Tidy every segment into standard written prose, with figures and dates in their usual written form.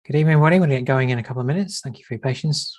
Good evening, everybody. We'll get going in a couple of minutes. Thank you for your patience.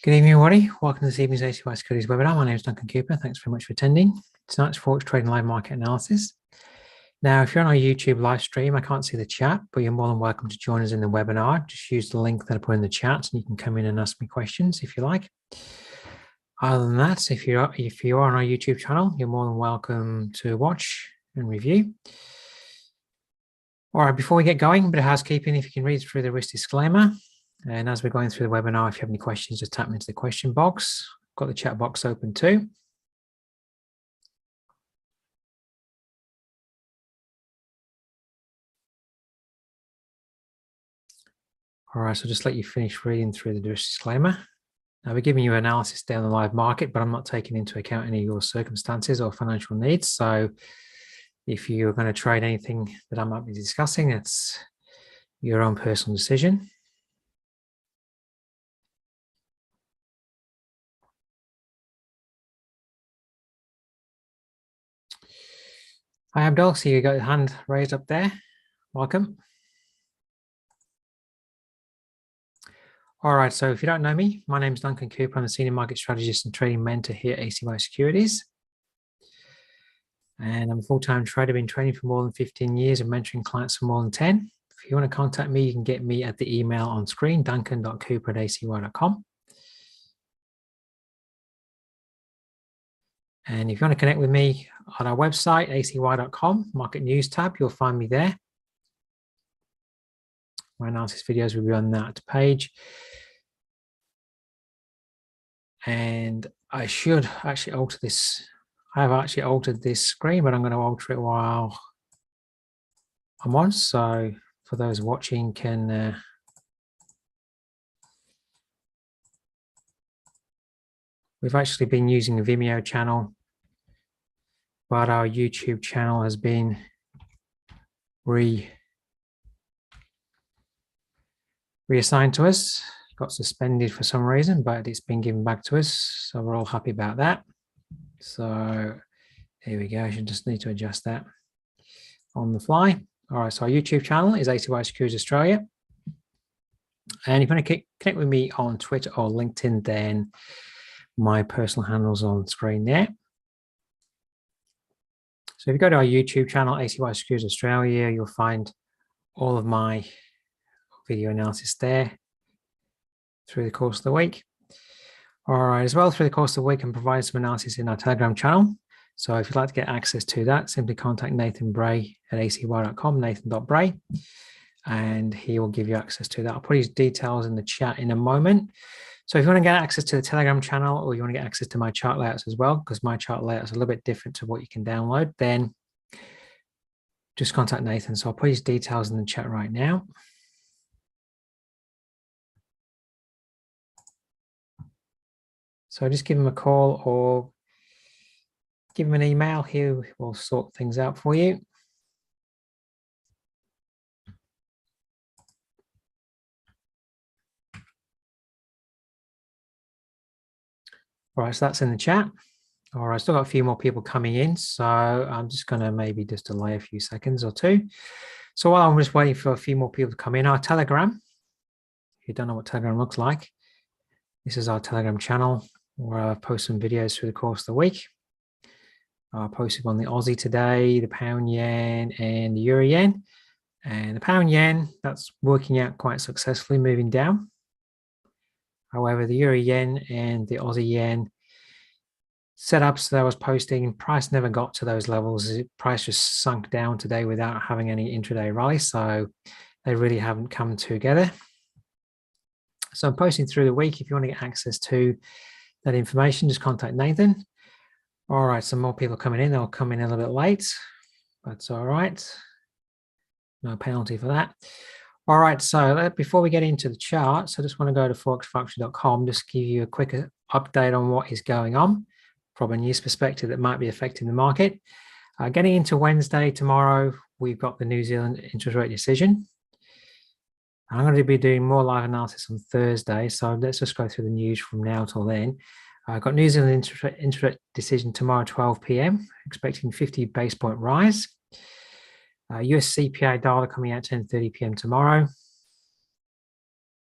Good evening, everybody. Welcome to this evening's AUDJPY Securities webinar. My name is Duncan Cooper. Thanks very much for attending. Tonight's Forex Trading Live Market Analysis. Now, if you're on our YouTube live stream, I can't see the chat, but you're more than welcome to join us in the webinar. Just use the link that I put in the chat and you can come in and ask me questions if you like. Other than that, if you're on our YouTube channel, you're more than welcome to watch and review. All right, before we get going, a bit of housekeeping. If you can read through the risk disclaimer. And as we're going through the webinar, if you have any questions, just type them into the question box. I've got the chat box open too. All right, so just let you finish reading through the risk disclaimer. Now, we're giving you analysis down the live market, but I'm not taking into account any of your circumstances or financial needs. So if you're going to trade anything that I might be discussing, it's your own personal decision. Hi, Abdul. So you got your hand raised up there. Welcome. All right. So if you don't know me, my name is Duncan Cooper. I'm a senior market strategist and trading mentor here at AUDJPY Securities. And I'm a full-time trader, been trading for more than 15 years and mentoring clients for more than 10. If you want to contact me, you can get me at the email on screen, duncan.cooper@acy.com. And if you want to connect with me on our website, acy.com, market news tab, you'll find me there. My analysis videos will be on that page. And I should actually alter this. I have actually altered this screen, but I'm going to alter it while I'm on. So for those watching can we've actually been using a Vimeo channel, but our YouTube channel has been reassigned to us. Got suspended for some reason, but it's been given back to us. So we're all happy about that. So here we go. I should just need to adjust that on the fly. All right. So our YouTube channel is AUDJPY Securities Australia. And if you want to connect with me on Twitter or LinkedIn, then my personal handle's on screen there. So if you go to our YouTube channel, AUDJPY Securities Australia, you'll find all of my video analysis there through the course of the week. All right, as well, through the course of the week, I'm providing some analysis in our Telegram channel. So if you'd like to get access to that, simply contact Nathan Bray at acy.com, nathan.bray, and he will give you access to that. I'll put his details in the chat in a moment. So if you want to get access to the Telegram channel, or you want to get access to my chart layouts as well, because my chart layouts are a little bit different to what you can download, then just contact Nathan. So I'll put his details in the chat right now. So just give him a call or give him an email. He will sort things out for you. All right, so that's in the chat. All right, still got a few more people coming in, so I'm just going to maybe just delay a few seconds or two. So while I'm just waiting for a few more people to come in, our Telegram, if you don't know what Telegram looks like, this is our Telegram channel where I post some videos through the course of the week. I posted on the Aussie today, the pound yen, and the euro yen. And the pound yen, that's working out quite successfully, moving down. However, the euro yen and the Aussie yen setups that I was posting, price never got to those levels. Price just sunk down today without having any intraday rally. So they really haven't come together. So I'm posting through the week. If you want to get access to that information, just contact Nathan. All right, some more people coming in. They'll come in a little bit late. That's all right. No penalty for that. All right, so before we get into the charts, I just want to go to forexfactory.com, just give you a quick update on what is going on from a news perspective that might be affecting the market. Getting into Wednesday, tomorrow, we've got the New Zealand interest rate decision. I'm going to be doing more live analysis on Thursday, so let's just go through the news from now till then. I've got New Zealand interest rate decision tomorrow, 12 p.m., expecting 50 base point rise. US CPI data coming out 10:30 p.m. tomorrow.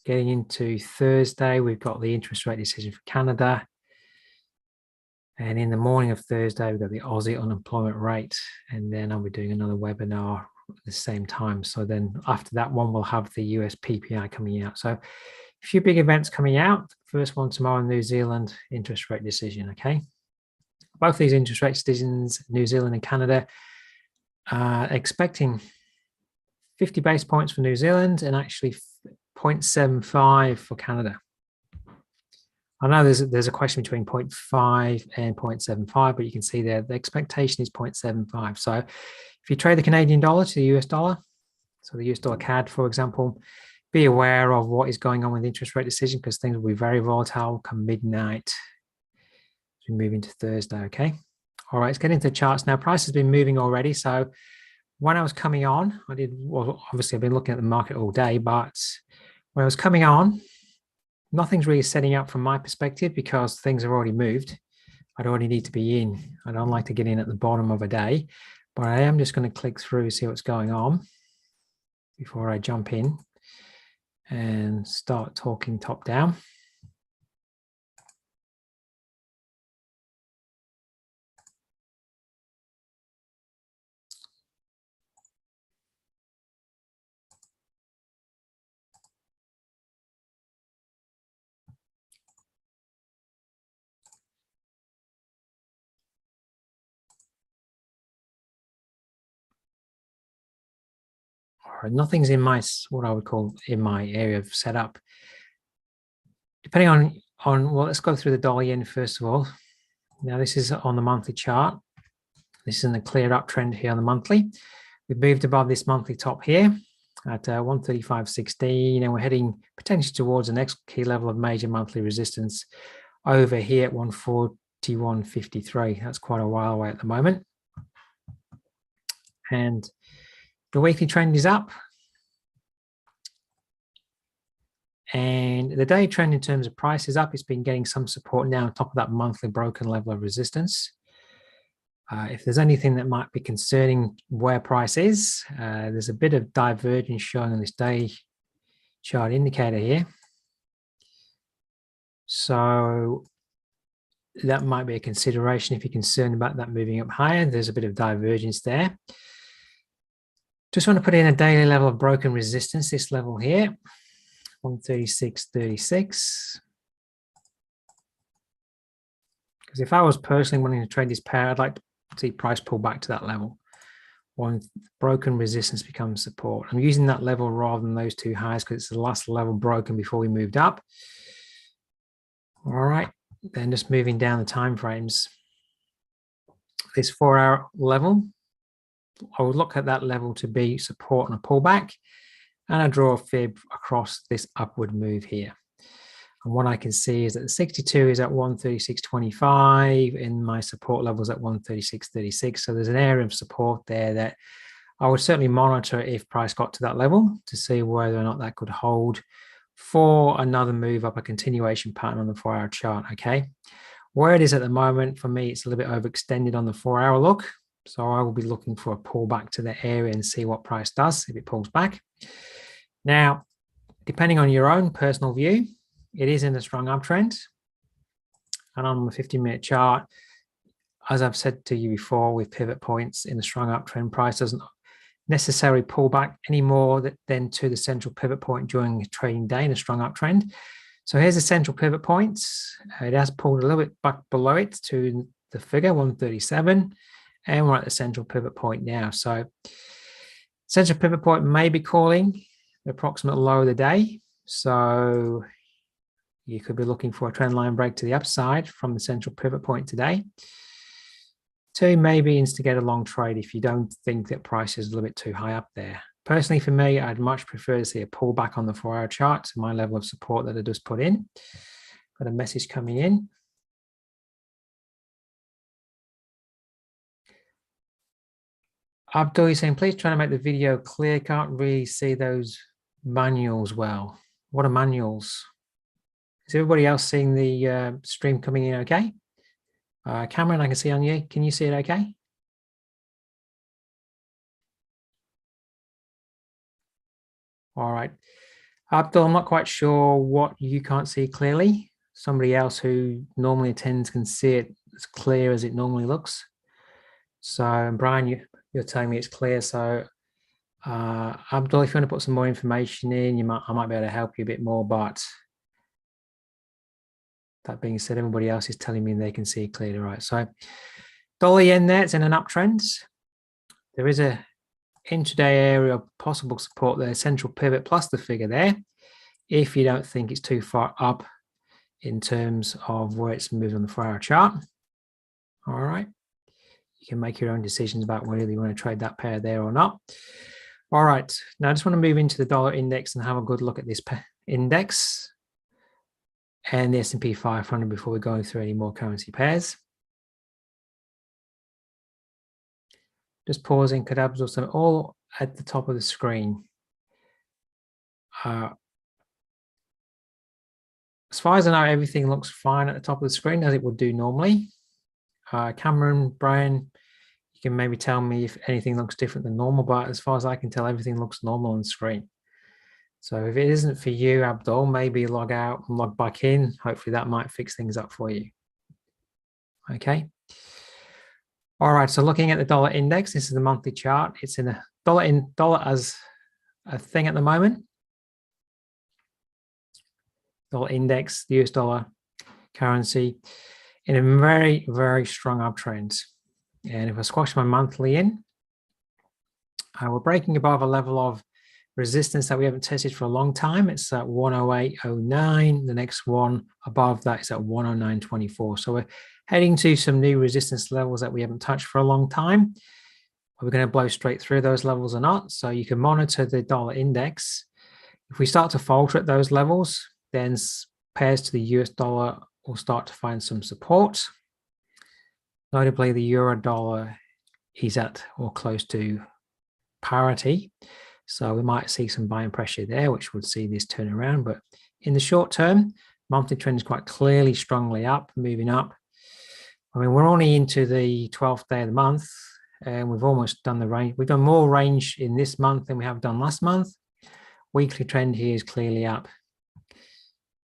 Getting into Thursday, we've got the interest rate decision for Canada. And in the morning of Thursday, we've got the Aussie unemployment rate. And then I'll be doing another webinar at the same time. So then after that one, we'll have the US PPI coming out. So a few big events coming out. First one tomorrow, New Zealand interest rate decision, okay? Both these interest rate decisions, New Zealand and Canada, expecting 50 base points for New Zealand and actually 0.75 for Canada. I know there's a question between 0.5 and 0.75, but you can see there the expectation is 0.75. So if you trade the Canadian dollar to the US dollar, so the US dollar CAD, for example, be aware of what is going on with the interest rate decision because things will be very volatile come midnight as we move into Thursday, okay? All right, let's get into the charts now. Price has been moving already. So when I was coming on, well, obviously I've been looking at the market all day, but when I was coming on, nothing's really setting up from my perspective because things have already moved. I'd already need to be in. I don't like to get in at the bottom of a day, but I am just going to click through, see what's going on before I jump in and start talking top down. Nothing's in my, what I would call in my area of setup. Depending on well, let's go through the dollar yen first of all. Now this is on the monthly chart. This is in the clear uptrend here on the monthly. We've moved above this monthly top here at 135.16, and we're heading potentially towards the next key level of major monthly resistance over here at 141.53. That's quite a while away at the moment. And the weekly trend is up. And the day trend in terms of price is up. It's been getting some support now on top of that monthly broken level of resistance. If there's anything that might be concerning where price is, there's a bit of divergence showing on this day chart indicator here. So that might be a consideration if you're concerned about that moving up higher. There's a bit of divergence there. Just want to put in a daily level of broken resistance, this level here, 136.36. Because if I was personally wanting to trade this pair, I'd like to see price pull back to that level. When broken resistance becomes support. I'm using that level rather than those two highs because it's the last level broken before we moved up. All right, then just moving down the time frames. This 4-hour level would look at that level to be support and a pullback, and I draw a fib across this upward move here. And what I can see is that the 62 is at 136.25 and my support levels at 136.36. So there's an area of support there that I would certainly monitor if price got to that level to see whether or not that could hold for another move up, a continuation pattern on the 4-hour chart. Okay, where it is at the moment, for me, it's a little bit overextended on the 4-hour look. So I will be looking for a pullback to that area and see what price does if it pulls back. Now, depending on your own personal view, it is in a strong uptrend. And on the 15-minute chart, as I've said to you before, with pivot points in the strong uptrend, price doesn't necessarily pull back any more than to the central pivot point during a trading day in a strong uptrend. So here's the central pivot point. It has pulled a little bit back below it to the figure 137, and we're at the central pivot point now. So central pivot point may be calling the approximate low of the day. So you could be looking for a trend line break to the upside from the central pivot point today to maybe instigate a long trade if you don't think that price is a little bit too high up there. Personally, for me, I'd much prefer to see a pullback on the 4-hour chart to my level of support that I just put in. Got a message coming in. Abdul is saying, please try to make the video clear. Can't really see those manuals well. What are manuals? Is everybody else seeing the stream coming in okay? Cameron, I can see on you. Can you see it okay? All right. Abdul, I'm not quite sure what you can't see clearly. Somebody else who normally attends can see it as clear as it normally looks. So, Brian, you're telling me it's clear. So, Abdul, if you want to put some more information in, I might be able to help you a bit more, but that being said, everybody else is telling me they can see clearly, right? So dollar yen there, it's in an uptrend. There is a intraday area of possible support there, central pivot plus the figure there, if you don't think it's too far up in terms of where it's moved on the 4-hour chart. All right. You can make your own decisions about whether you want to trade that pair there or not. All right. Now I just want to move into the dollar index and have a good look at this index and the S&P 500 before we go through any more currency pairs. Just pausing, could absorb some all at the top of the screen. As far as I know, everything looks fine at the top of the screen as it would do normally. Cameron, Brian, you can maybe tell me if anything looks different than normal, but as far as I can tell, everything looks normal on the screen. So if it isn't for you, Abdul, maybe log out and log back in. Hopefully that might fix things up for you. Okay. All right, so looking at the dollar index, this is the monthly chart. It's in a dollar as a thing at the moment. Dollar index, the US dollar currency, in a very, very strong uptrend. And if I squash my monthly in, we're breaking above a level of resistance that we haven't tested for a long time. It's at 108.09. The next one above that is at 109.24. So we're heading to some new resistance levels that we haven't touched for a long time. Are we going to blow straight through those levels or not? So you can monitor the dollar index. If we start to falter at those levels, then pairs to the US dollar will start to find some support. Notably, the euro dollar is at or close to parity. So we might see some buying pressure there, which would see this turn around. But in the short term, monthly trend is quite clearly strongly up, moving up. I mean, we're only into the 12th day of the month, and we've almost done the range. We've done more range in this month than we have done last month. Weekly trend here is clearly up.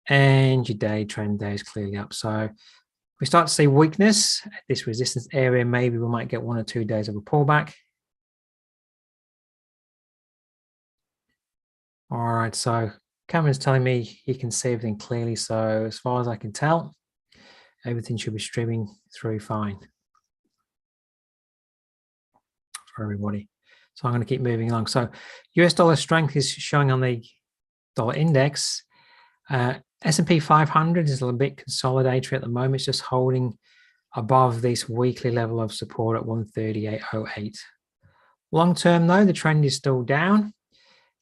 And your day trend there is clearly up. So if we start to see weakness at this resistance area, maybe we might get 1 or 2 days of a pullback. All right, so Cameron's telling me he can see everything clearly. So as far as I can tell, everything should be streaming through fine for everybody. So I'm going to keep moving along. So US dollar strength is showing on the dollar index. S&P 500 is a little bit consolidatory at the moment. It's just holding above this weekly level of support at 138.08. Long term though, the trend is still down.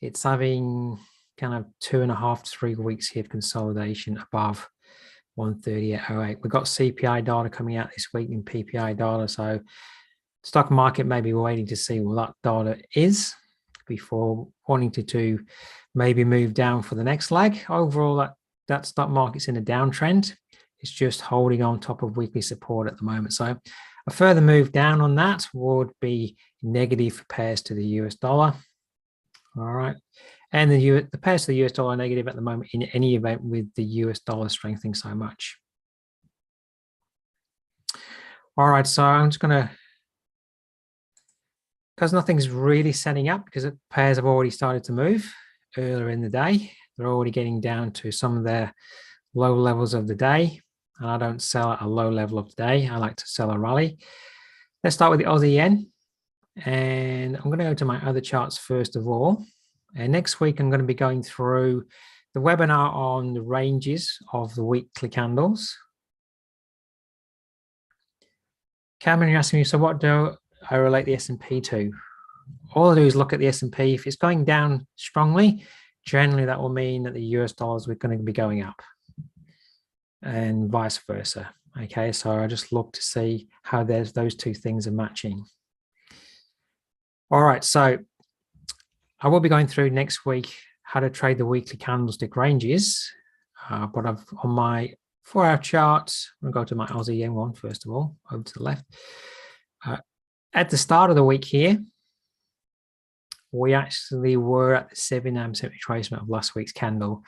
It's having kind of 2.5 to 3 weeks here of consolidation above 130.08. We've got CPI data coming out this week and PPI data. So stock market may be waiting to see what that data is before wanting to maybe move down for the next leg. Overall, that stock market's in a downtrend. It's just holding on top of weekly support at the moment. So a further move down on that would be negative for pairs to the US dollar. All right. And the pairs to the US dollar are negative at the moment in any event with the US dollar strengthening so much. All right. So I'm just going to, because nothing's really setting up because pairs have already started to move earlier in the day. They're already getting down to some of their low levels of the day. And I don't sell at a low level of the day. I like to sell a rally. Let's start with the Aussie yen. And I'm going to go to my other charts first of all. And next week, I'm going to be going through the webinar on the ranges of the weekly candles. Cameron, you're asking me, so what do I relate the S&P to? All I do is look at the S&P. If it's going down strongly, generally that will mean that the US dollars are going to be going up and vice versa. Okay, so I just look to see how those two things are matching. All right, so I will be going through next week how to trade the weekly candlestick ranges, but I've on my 4-hour chart, I'm going to go to my Aussie yen one first of all, over to the left. At the start of the week here, we actually were at the 7% retracement of last week's candle,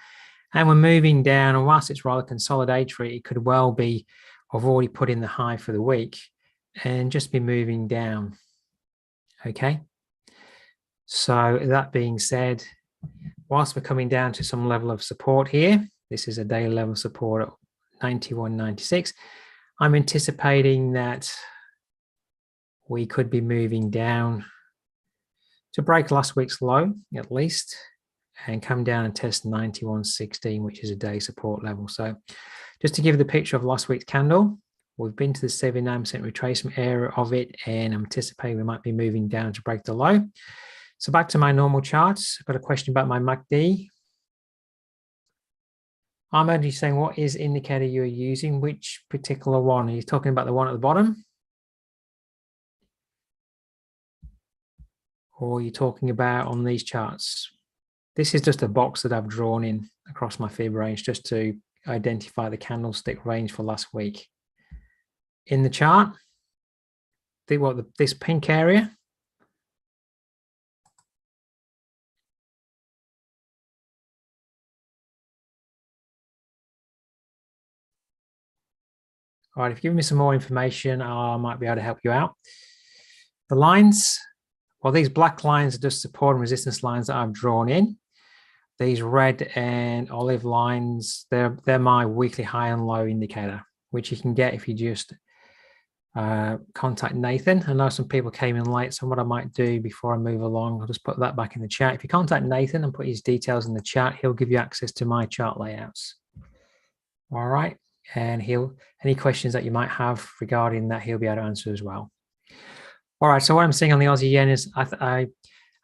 and we're moving down. And whilst it's rather consolidatory, it could well be I've already put in the high for the week and just be moving down. Okay. So that being said, whilst we're coming down to some level of support here, this is a daily level support at 91.96. I'm anticipating that we could be moving down to break last week's low at least and come down and test 91.16, which is a day support level. So just to give the picture of last week's candle, we've been to the 79% retracement area of it, and I'm anticipating we might be moving down to break the low. So back to my normal charts. I've got a question about my MACD. I'm only saying, what is indicator you're using? Which particular one? Are you talking about the one at the bottom? Or are you talking about on these charts? This is just a box that I've drawn in across my fib range just to identify the candlestick range for last week. In the chart, this pink area, all right, if you give me some more information, I might be able to help you out. The lines, well, these black lines are just support and resistance lines that I've drawn in. These red and olive lines, they're my weekly high and low indicator, which you can get if you just contact Nathan. I know some people came in late, so what I might do before I move along, I'll just put that back in the chat. If you contact Nathan and put his details in the chat, he'll give you access to my chart layouts. All right. And any questions that you might have regarding that, he'll be able to answer as well. All right, so what I'm seeing on the Aussie yen is I'm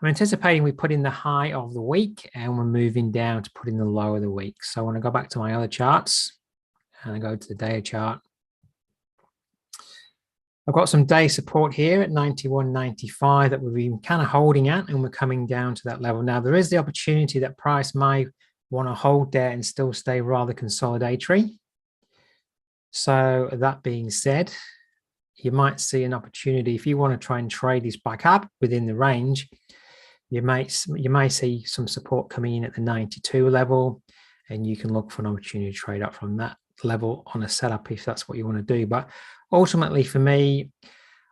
anticipating we put in the high of the week and we're moving down to put in the low of the week. So when I go back to my other charts and I go to the day chart, I've got some day support here at 91.95 that we've been kind of holding at, and we're coming down to that level. Now, there is the opportunity that price may want to hold there and still stay rather consolidatory. So that being said, you might see an opportunity if you want to try and trade this back up within the range. You may see some support coming in at the 92 level, and you can look for an opportunity to trade up from that level on a setup if that's what you want to do. But ultimately, for me,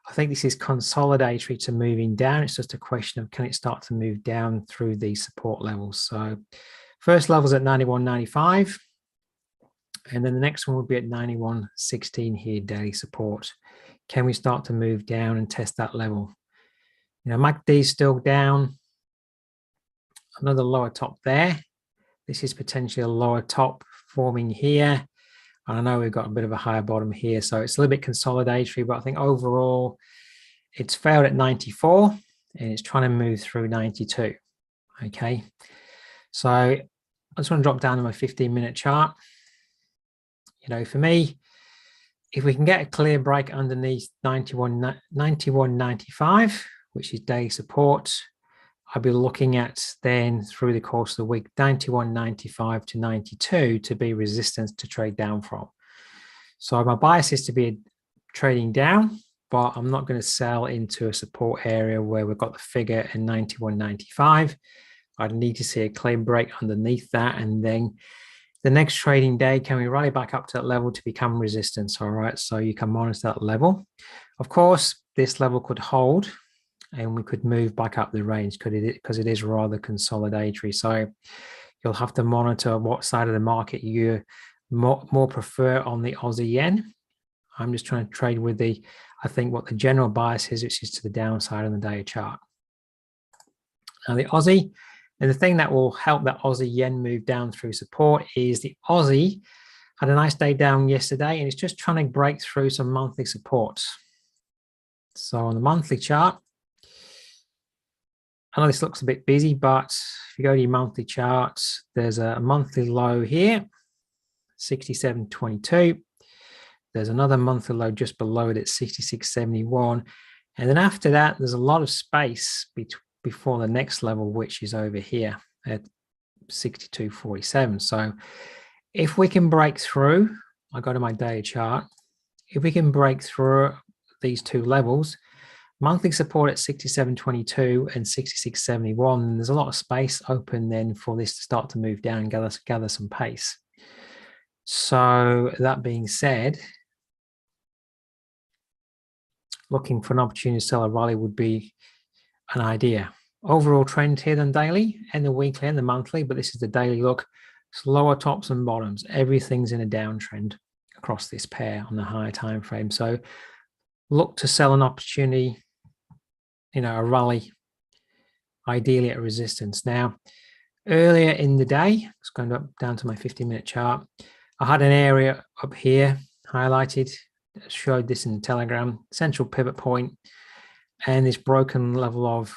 I think this is consolidatory to moving down. It's just a question of, can it start to move down through these support levels? So first level's at 91.95. And then the next one would be at 91.16 here, daily support. Can we start to move down and test that level? You know, MACD is still down. Another lower top there. This is potentially a lower top forming here. And I know we've got a bit of a higher bottom here, so it's a little bit consolidatory, but I think overall it's failed at 94. and it's trying to move through 92. Okay, so I just want to drop down to my 15-minute chart. You know, for me, if we can get a clear break underneath 91.95, which is daily support, I'll be looking at then through the course of the week 91.95 to 92 to be resistance to trade down from. So my bias is to be trading down, but I'm not going to sell into a support area where we've got the figure in 91.95. I'd need to see a clear break underneath that, and then the next trading day, can we rally back up to that level to become resistance? All right, so you can monitor that level. Of course, this level could hold and we could move back up the range because it is rather consolidatory. So you'll have to monitor what side of the market you more prefer on the Aussie yen. I'm just trying to trade with I think what the general bias is, which is to the downside on the daily chart. Now the Aussie, and the thing that will help that Aussie yen move down through support is the Aussie had a nice day down yesterday, and it's just trying to break through some monthly supports. So on the monthly chart, I know this looks a bit busy, but if you go to your monthly charts, there's a monthly low here, 67.22. There's another monthly low just below it at 66.71. And then after that, there's a lot of space before the next level, which is over here at 62.47. So if we can break through, I go to my daily chart, if we can break through these two levels, monthly support at 67.22 and 66.71, there's a lot of space open then for this to start to move down and gather some pace. So that being said, looking for an opportunity to sell a rally would be an idea. Overall trend here than daily and the weekly and the monthly, but this is the daily look. It's lower tops and bottoms. Everything's in a downtrend across this pair on the higher time frame. So look to sell an opportunity, you know, a rally, ideally at resistance. Now, earlier in the day, it's going down to my 15-minute chart. I had an area up here highlighted, showed this in the Telegram, central pivot point, and this broken level of,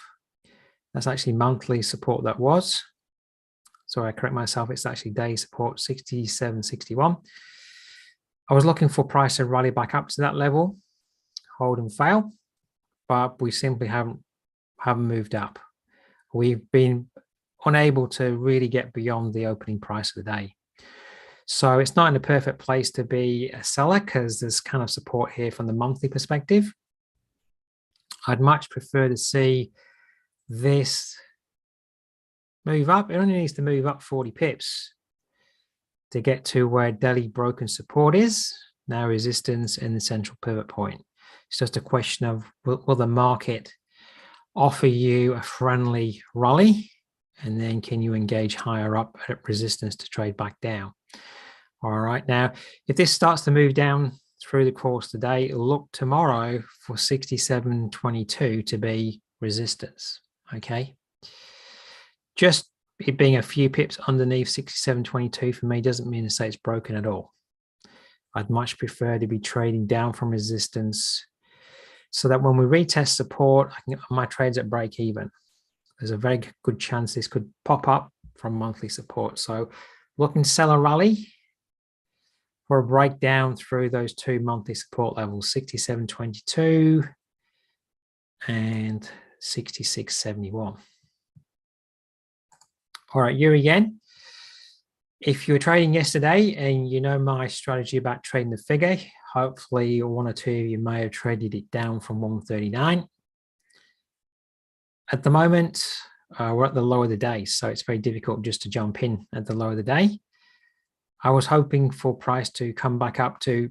that's actually monthly support that was. Sorry, I correct myself, it's actually day support, 67.61. I was looking for price to rally back up to that level, hold and fail, but we simply haven't moved up. We've been unable to really get beyond the opening price of the day. So it's not in the perfect place to be a seller because there's kind of support here from the monthly perspective. I'd much prefer to see this move up. It only needs to move up 40 pips to get to where daily broken support is, now resistance and the central pivot point. It's just a question of will the market offer you a friendly rally, and then can you engage higher up at resistance to trade back down? All right, now if this starts to move down through the course of the day, look tomorrow for 67.22 to be resistance. Okay, just it being a few pips underneath 67.22 for me doesn't mean to say it's broken at all. I'd much prefer to be trading down from resistance so that when we retest support, I can get my trades at break even. There's a very good chance this could pop up from monthly support. So looking to sell a rally for a breakdown through those two monthly support levels, 67.22 and 66.71. All right, Euro yen. If you were trading yesterday and you know my strategy about trading the figure, hopefully one or two of you may have traded it down from 139. At the moment, we're at the low of the day, so it's very difficult just to jump in at the low of the day. I was hoping for price to come back up to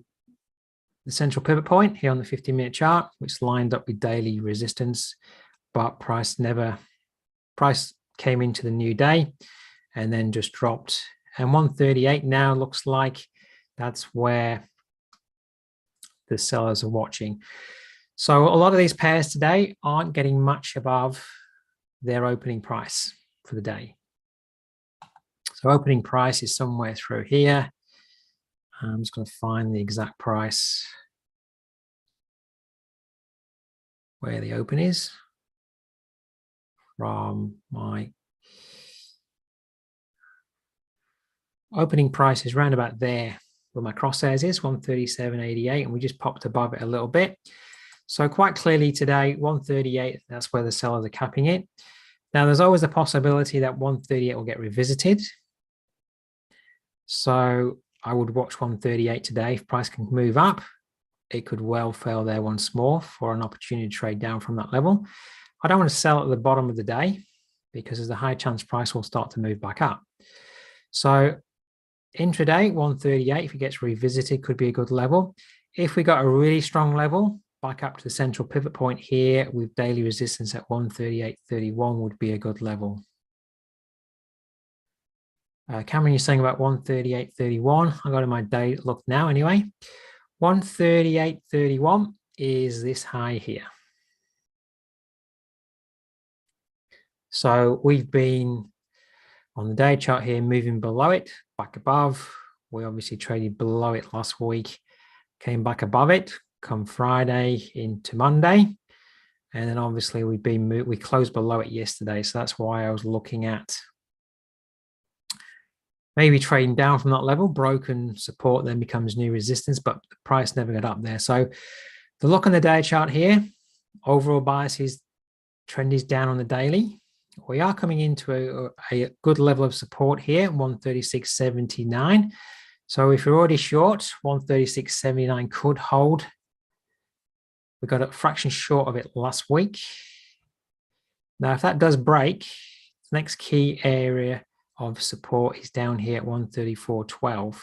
the central pivot point here on the 15-minute chart, which lined up with daily resistance, but price came into the new day and then just dropped. And 138 now looks like that's where the sellers are watching. So a lot of these pairs today aren't getting much above their opening price for the day. So opening price is somewhere through here. I'm just going to find the exact price where the open is. from my opening price is round about there where my crosshairs is, 137.88, and we just popped above it a little bit. So quite clearly today, 138, that's where the sellers are capping it. Now there's always a possibility that 138 will get revisited. So I would watch 138 today. If price can move up, it could well fail there once more for an opportunity to trade down from that level. I don't want to sell at the bottom of the day because there's a high chance price will start to move back up. So intraday, 138, if it gets revisited, could be a good level. If we got a really strong level, back up to the central pivot point here with daily resistance at 138.31 would be a good level. Cameron, you're saying about 138.31. I got in my day look now anyway. 138.31 is this high here. So we've been on the day chart here, moving below it, back above. We obviously traded below it last week, came back above it, come Friday into Monday. And then obviously we closed below it yesterday. So that's why I was looking at maybe trading down from that level. Broken support then becomes new resistance, but the price never got up there. So the look on the day chart here, overall bias is trend is down on the daily. We are coming into a good level of support here, 136.79. So if you're already short, 136.79 could hold. We got a fraction short of it last week. Now, if that does break, the next key area of support is down here at 134.12. I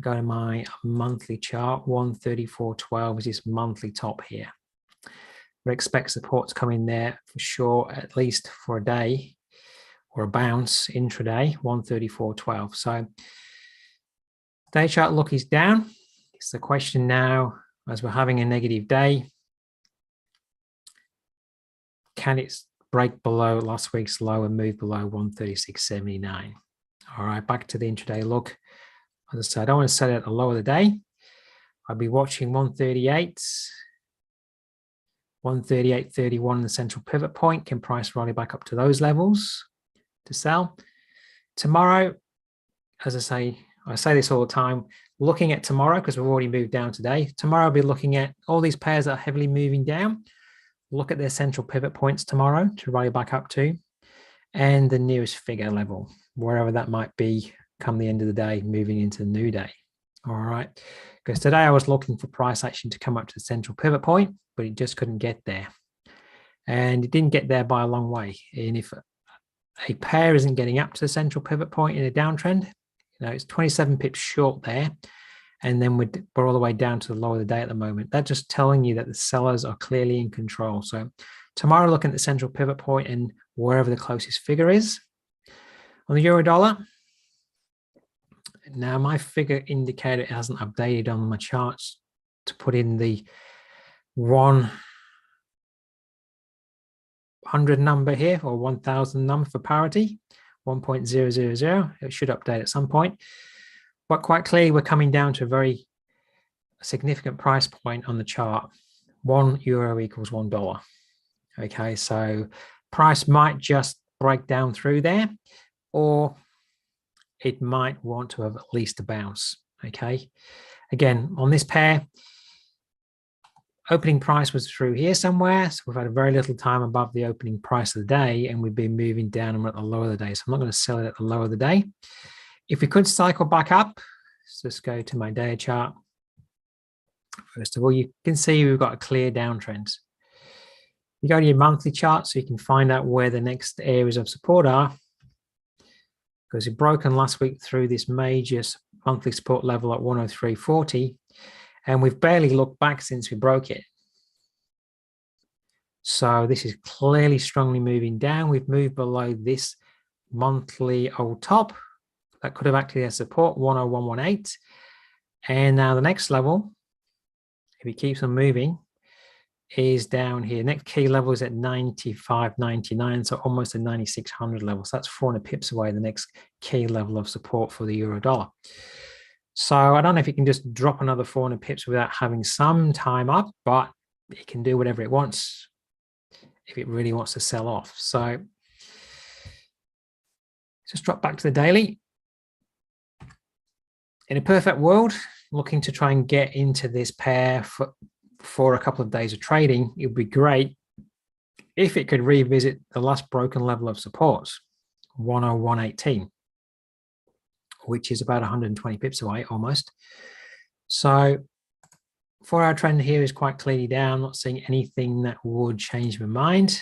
go to my monthly chart, 134.12 is this monthly top here. We expect support to come in there for sure, at least for a day or a bounce intraday, 134.12. So day chart look is down. It's the question now, as we're having a negative day, can it break below last week's low and move below 136.79? All right, back to the intraday look. As I said, I don't want to set it at the low of the day. I'll be watching 138.31 in the central pivot point. Can price rally back up to those levels to sell? Tomorrow, as I say this all the time, looking at tomorrow, because we've already moved down today. Tomorrow I'll be looking at all these pairs that are heavily moving down. Look at their central pivot points tomorrow to rally back up to, and the nearest figure level, wherever that might be come the end of the day, moving into the new day. All right, because today I was looking for price action to come up to the central pivot point, but it just couldn't get there. And it didn't get there by a long way. And if a pair isn't getting up to the central pivot point in a downtrend, it's 27 pips short there. And then we're all the way down to the low of the day at the moment. That's just telling you that the sellers are clearly in control. So tomorrow, looking at the central pivot point and wherever the closest figure is. On the euro dollar, now my figure indicator hasn't updated on my charts to put in the 100 number here, or 1000 number for parity, 1.000. It should update at some point. But quite clearly, we're coming down to a very significant price point on the chart. €1 equals $1. Okay, so price might just break down through there, or it might want to have at least a bounce. Okay, again, on this pair, opening price was through here somewhere. So we've had a very little time above the opening price of the day, and we've been moving down and we're at the low of the day. So I'm not going to sell it at the low of the day. If we could cycle back up, let's just go to my day chart. First of all, you can see we've got a clear downtrend. You go to your monthly chart so you can find out where the next areas of support are, because it broken last week through this major monthly support level at 103.40, and we've barely looked back since we broke it. So this is clearly strongly moving down. We've moved below this monthly old top. That could have acted as support, 101.18. And now the next level, if it keeps on moving, is down here. Next key level is at 95.99, so almost a 9600 level. So that's 400 pips away, the next key level of support for the euro dollar. So I don't know if it can just drop another 400 pips without having some time up, but it can do whatever it wants if it really wants to sell off. So Just drop back to the daily. In a perfect world, looking to try and get into this pair for a couple of days of trading, it would be great if it could revisit the last broken level of support, 101.18, which is about 120 pips away almost. So for our trend here is quite clearly down, not seeing anything that would change my mind.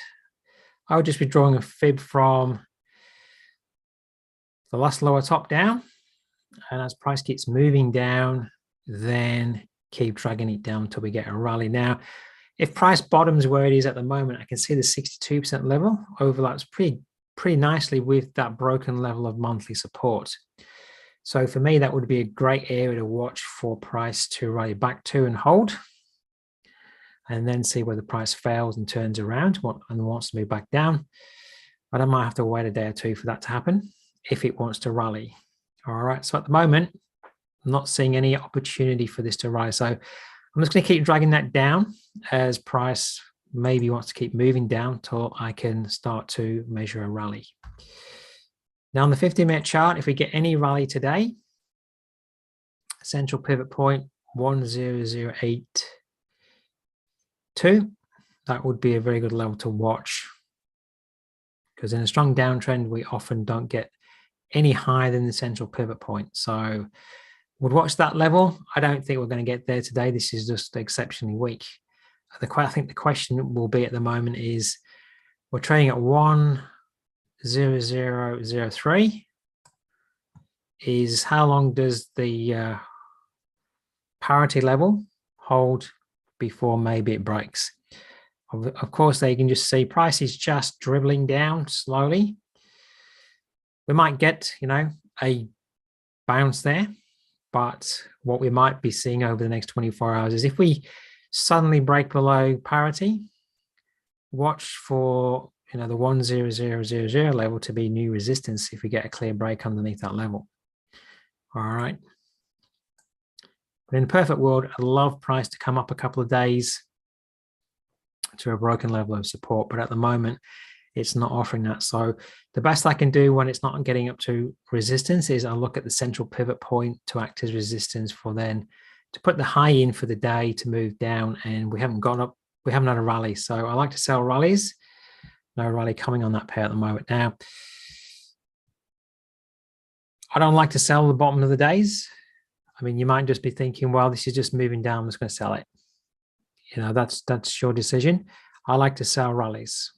I would just be drawing a fib from the last lower top down, and as price keeps moving down, then keep dragging it down until we get a rally. Now, if price bottoms where it is at the moment, I can see the 62% level overlaps pretty nicely with that broken level of monthly support. So for me, that would be a great area to watch for price to rally back to and hold, and then see whether the price fails and turns around and wants to move back down. But I might have to wait a day or two for that to happen if it wants to rally. All right, so at the moment, I'm not seeing any opportunity for this to rise. So I'm just going to keep dragging that down as price maybe wants to keep moving down till I can start to measure a rally. Now on the 15-minute chart, if we get any rally today, central pivot point 10082, that would be a very good level to watch, because in a strong downtrend, we often don't get any higher than the central pivot point. So would watch that level. I don't think we're going to get there today. This is just exceptionally weak. I think the question will be at the moment is, we're trading at 10003. Is how long does the parity level hold before maybe it breaks? Of course, they can just see price is just dribbling down slowly. We might get, a bounce there, but what we might be seeing over the next 24 hours is if we suddenly break below parity, watch for the 10000 level to be new resistance if we get a clear break underneath that level. All right. But in a perfect world, I'd love price to come up a couple of days to a broken level of support, but at the moment, it's not offering that. So the best I can do when it's not getting up to resistance is I'll look at the central pivot point to act as resistance for then to put the high in for the day to move down, and we haven't gone up, we haven't had a rally. So I like to sell rallies. No rally coming on that pair at the moment. Now, I don't like to sell the bottom of the days. I mean, you might just be thinking, well, this is just moving down, I'm just going to sell it. That's your decision. I like to sell rallies.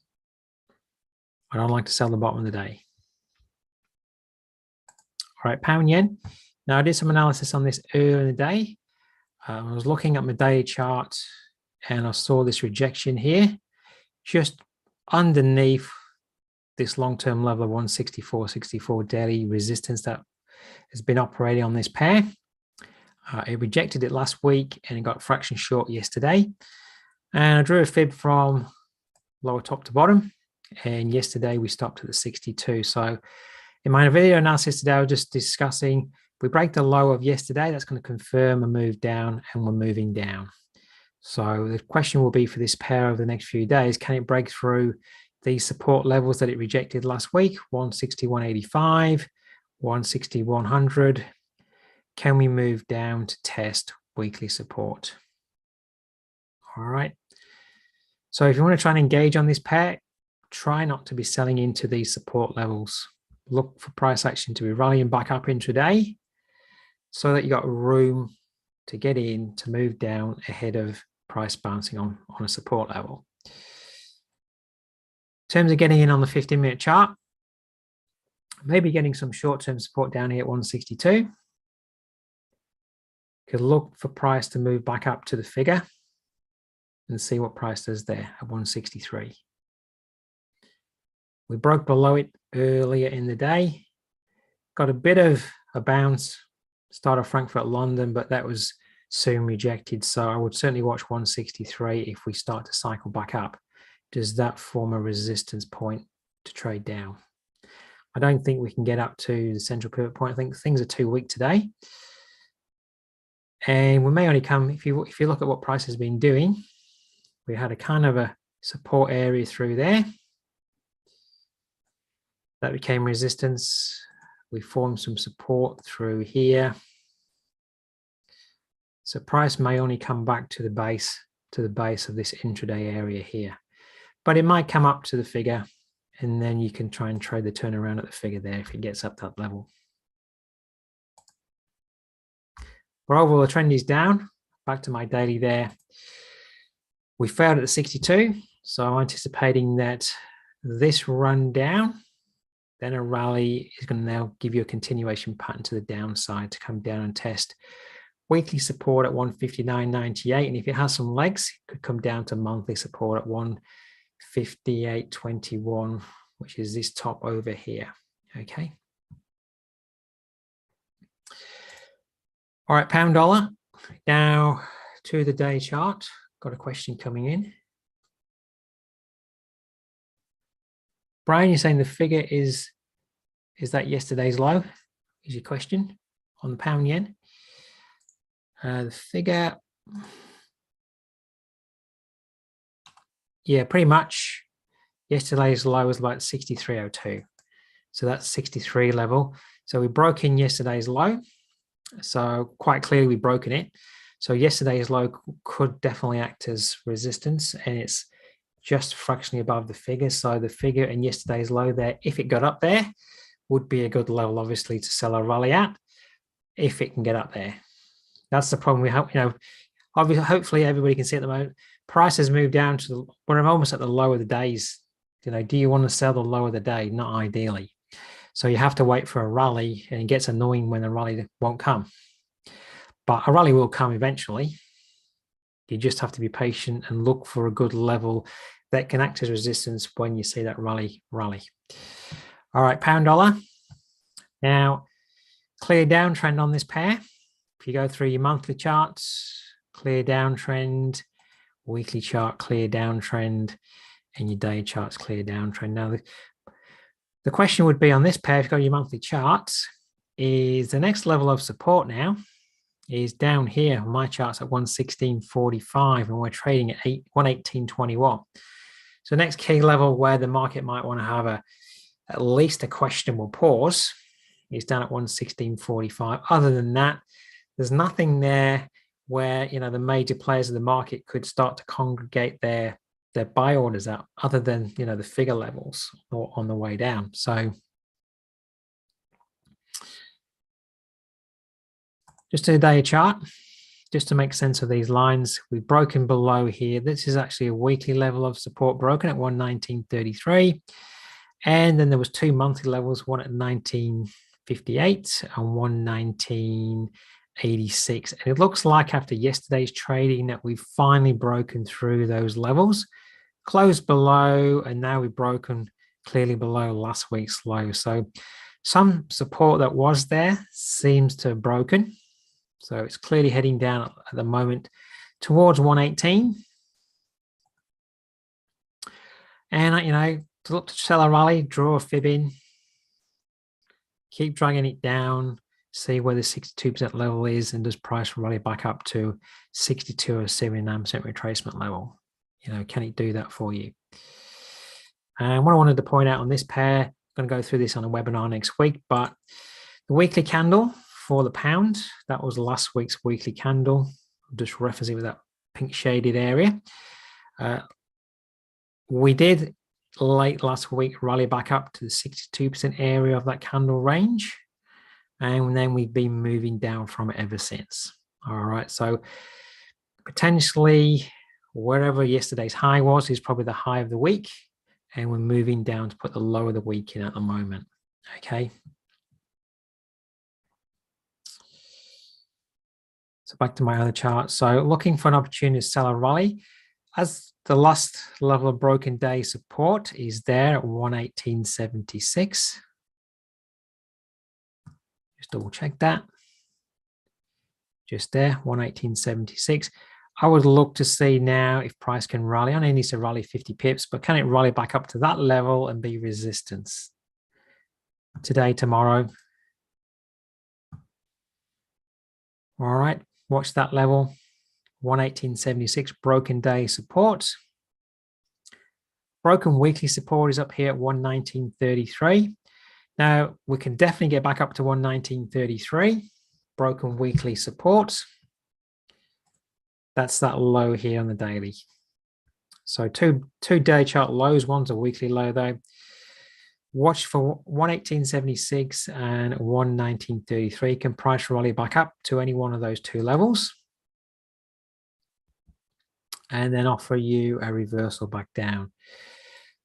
I don't like to sell the bottom of the day. All right, pound yen. Now I did some analysis on this earlier in the day. I was looking at my daily chart and I saw this rejection here, just underneath this long-term level of 164.64 daily resistance that has been operating on this pair. It rejected it last week and it got a fraction short yesterday. And I drew a fib from lower top to bottom. And yesterday we stopped at the 62. So in my video analysis today, I was just discussing, if we break the low of yesterday, that's going to confirm a move down, and we're moving down. So the question will be for this pair over the next few days, can it break through these support levels that it rejected last week, 161.85, 160.100? Can we move down to test weekly support? All right. So if you want to try and engage on this pair, try not to be selling into these support levels. Look for price action to be rallying back up intraday so that you got room to get in to move down ahead of price bouncing on a support level. In terms of getting in on the 15-minute chart, maybe getting some short-term support down here at 162. Could look for price to move back up to the figure and see what price does there at 163. We broke below it earlier in the day, got a bit of a bounce, start of Frankfurt, London, but that was soon rejected. So I would certainly watch 163 if we start to cycle back up. Does that form a resistance point to trade down? I don't think we can get up to the central pivot point. I think things are too weak today. And we may only come, if you look at what price has been doing, we had a kind of a support area through there. That became resistance. We formed some support through here. So price may only come back to the base of this intraday area here, but it might come up to the figure, and then you can try and trade the turnaround at the figure there if it gets up that level. But overall, the trend is down. Back to my daily there. We failed at the 62, so I'm anticipating that this run down, then a rally is going to now give you a continuation pattern to the downside to come down and test weekly support at 159.98, and if it has some legs, it could come down to monthly support at 158.21, which is this top over here. Okay. All right, pound dollar. Now to the day chart. Got a question coming in. Brian, you're saying the figure is that yesterday's low? Is your question on the pound yen? The figure, yeah, pretty much yesterday's low was about 63.02. So that's 63 level. So we broke in yesterday's low. So quite clearly we've broken it. So yesterday's low could definitely act as resistance, and it's just fractionally above the figure. So the figure and yesterday's low there, if it got up there, would be a good level, obviously, to sell a rally at, if it can get up there. That's the problem we have. You know, obviously, hopefully everybody can see at the moment, price has moved down to we're almost at the low of the days. You know, do you want to sell the low of the day? Not ideally. So you have to wait for a rally, and it gets annoying when the rally won't come. But a rally will come eventually. You just have to be patient and look for a good level that can act as resistance when you see that rally. All right, pound dollar. Now, clear downtrend on this pair. If you go through your monthly charts, clear downtrend, weekly chart, clear downtrend, and your day charts, clear downtrend. Now, the question would be on this pair, if you go to your monthly charts, is the next level of support now is down here. My chart's at 116.45, and we're trading at 118.21. So next key level where the market might want to have at least a questionable pause is down at 116.45. Other than that, there's nothing there where, you know, the major players of the market could start to congregate their buy orders up, other than, you know, the figure levels or on the way down. So just a day chart, just to make sense of these lines, we've broken below here. This is actually a weekly level of support broken at 119.33. And then there was two monthly levels, one at 19.58 and 119.86. And it looks like after yesterday's trading that we've finally broken through those levels, closed below, and now we've broken clearly below last week's low. So some support that was there seems to have broken. So it's clearly heading down at the moment towards 118. And, you know, to look to sell a rally, draw a fib in, keep dragging it down, see where the 62% level is, and does price rally back up to 62 or 79% retracement level. You know, can it do that for you? And what I wanted to point out on this pair, I'm going to go through this on a webinar next week, but the weekly candle for the pound, that was last week's weekly candle. I'll just reference it with that pink shaded area. We did late last week rally back up to the 62% area of that candle range, and then we've been moving down from it ever since. All right, so potentially wherever yesterday's high was is probably the high of the week, and we're moving down to put the low of the week in at the moment. Okay, so back to my other chart. So looking for an opportunity to sell a rally, as the last level of broken day support is there at 118.76. Just double check that. Just there, 118.76. I would look to see now if price can rally. I only needs to rally 50 pips, but can it rally back up to that level and be resistance today, tomorrow? All right, watch that level. 118.76 broken day support. Broken weekly support is up here at 119.33. Now, we can definitely get back up to 119.33, broken weekly support. That's that low here on the daily. So two day chart lows, one's a weekly low though. Watch for 118.76 and 119.33. Can price rally back up to any one of those two levels and then offer you a reversal back down.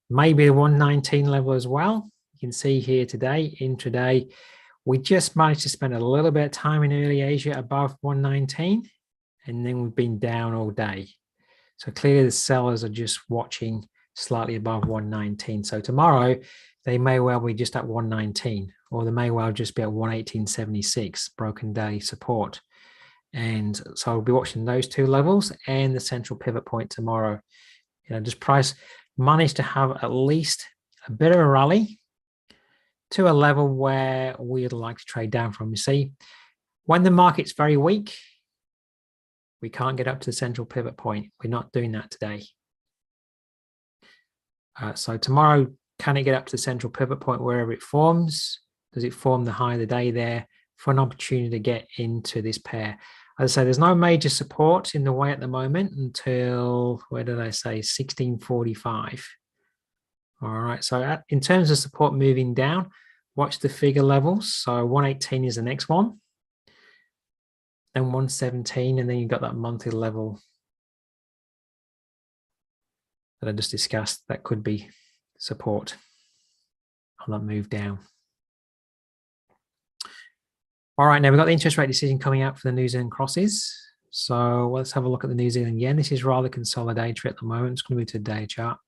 Maybe a 119 level as well. You can see here today, intraday, we just managed to spend a little bit of time in early Asia above 119, and then we've been down all day. So clearly the sellers are just watching slightly above 119. So tomorrow they may well be just at 119, or they may well just be at 118.76, broken daily support. And so I'll be watching those two levels and the central pivot point tomorrow. You know, just price managed to have at least a bit of a rally to a level where we'd like to trade down from. You see, when the market's very weak, we can't get up to the central pivot point. We're not doing that today. So tomorrow, can it get up to the central pivot point wherever it forms? Does it form the high of the day there for an opportunity to get into this pair? As I say, there's no major support in the way at the moment until, where did I say, 1645. All right, so in terms of support moving down, watch the figure levels. So 118 is the next one. Then 117, and then you've got that monthly level that I just discussed that could be support on that move down. All right, now we've got the interest rate decision coming out for the New Zealand crosses. So let's have a look at the New Zealand yen. This is rather consolidatory at the moment. It's going to move to a day chart.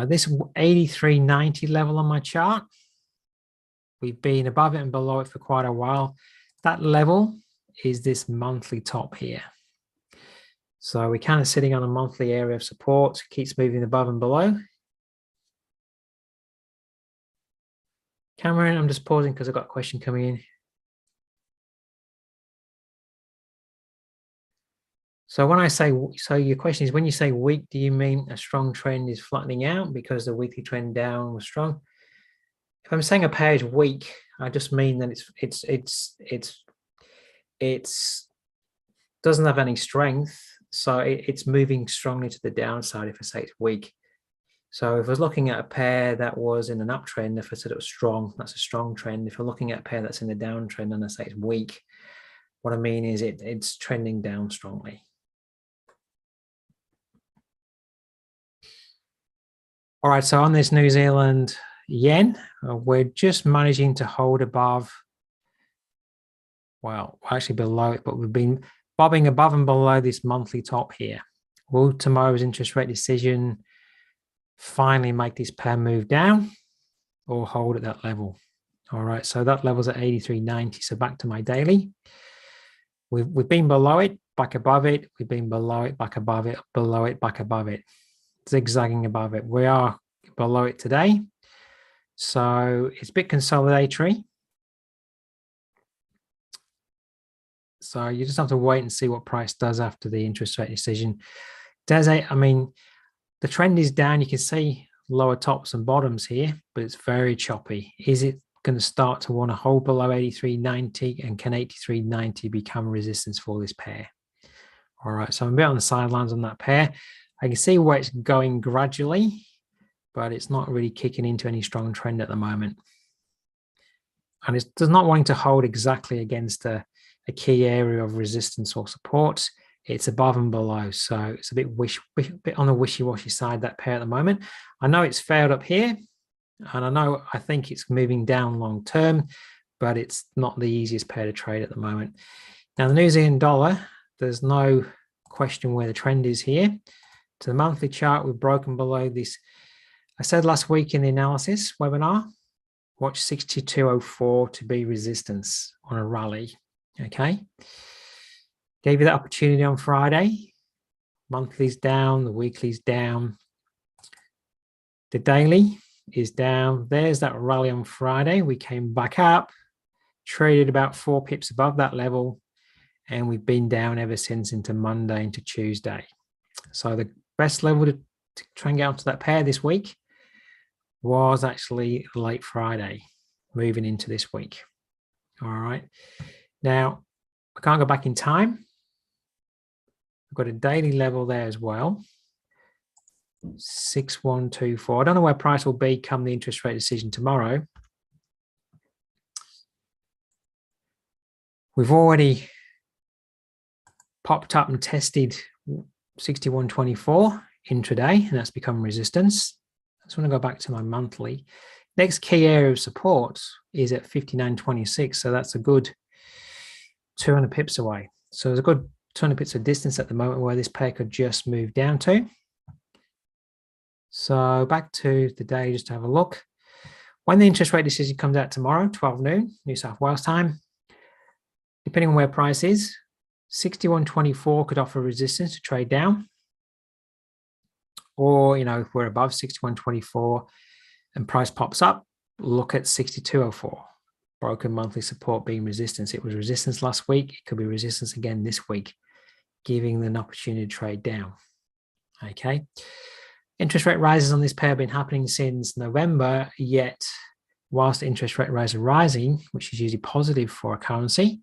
This 83.90 level on my chart, we've been above it and below it for quite a while. That level is this monthly top here. So we're kind of sitting on a monthly area of support, keeps moving above and below. Cameron, I'm just pausing because I've got a question coming in. So when I say, so your question is, when you say weak, do you mean a strong trend is flattening out because the weekly trend down was strong? If I'm saying a pair is weak, I just mean that it's doesn't have any strength, so it's moving strongly to the downside if I say it's weak. So if I was looking at a pair that was in an uptrend, if I said it was strong, that's a strong trend. If I'm looking at a pair that's in the downtrend and I say it's weak, what I mean is it's trending down strongly. All right, so on this New Zealand yen, we're just managing to hold above, well, actually below it, but we've been bobbing above and below this monthly top here. Will tomorrow's interest rate decision finally make this pair move down or hold at that level? All right, so that level's at 83.90. So back to my daily. We've been below it, back above it. We've been below it, back above it, below it, back above it, zigzagging above it. We are below it today. So it's a bit consolidatory. So you just have to wait and see what price does after the interest rate decision. I mean, the trend is down. You can see lower tops and bottoms here, but it's very choppy. Is it going to start to want to hold below 83.90, and can 83.90 become resistance for this pair? All right, so I'm a bit on the sidelines on that pair. I can see where it's going gradually, but it's not really kicking into any strong trend at the moment. And it's not wanting to hold exactly against a key area of resistance or support. It's above and below. So it's a bit on the wishy-washy side, that pair at the moment. I know it's failed up here, and I think it's moving down long term, but it's not the easiest pair to trade at the moment. Now, the New Zealand dollar, there's no question where the trend is here. To the monthly chart, we've broken below this. I said last week in the analysis webinar, watch 62.04 to be resistance on a rally. Okay. Gave you that opportunity on Friday. Monthly's down, the weekly's down. The daily is down. There's that rally on Friday. We came back up, traded about 4 pips above that level, and we've been down ever since into Monday, into Tuesday. So the best level to try and get onto that pair this week was actually late Friday. moving into this week. All right. Now, I can't go back in time. I've got a daily level there as well. 6124. I don't know where price will be come the interest rate decision tomorrow. We've already popped up and tested 6124 intraday, and that's become resistance. I just want to go back to my monthly. Next key area of support is at 59.26, so that's a good 200 pips away. So there's a good 200 pips of distance at the moment where this pair could just move down to. So back to the day, just to have a look. When the interest rate decision comes out tomorrow, 12 noon, New South Wales time, depending on where price is, 61.24 could offer resistance to trade down. Or, if we're above 61.24 and price pops up, look at 62.04. Broken monthly support being resistance. It was resistance last week. It could be resistance again this week, giving them an opportunity to trade down. Okay. Interest rate rises on this pair have been happening since November, yet whilst interest rate rates are rising, which is usually positive for a currency,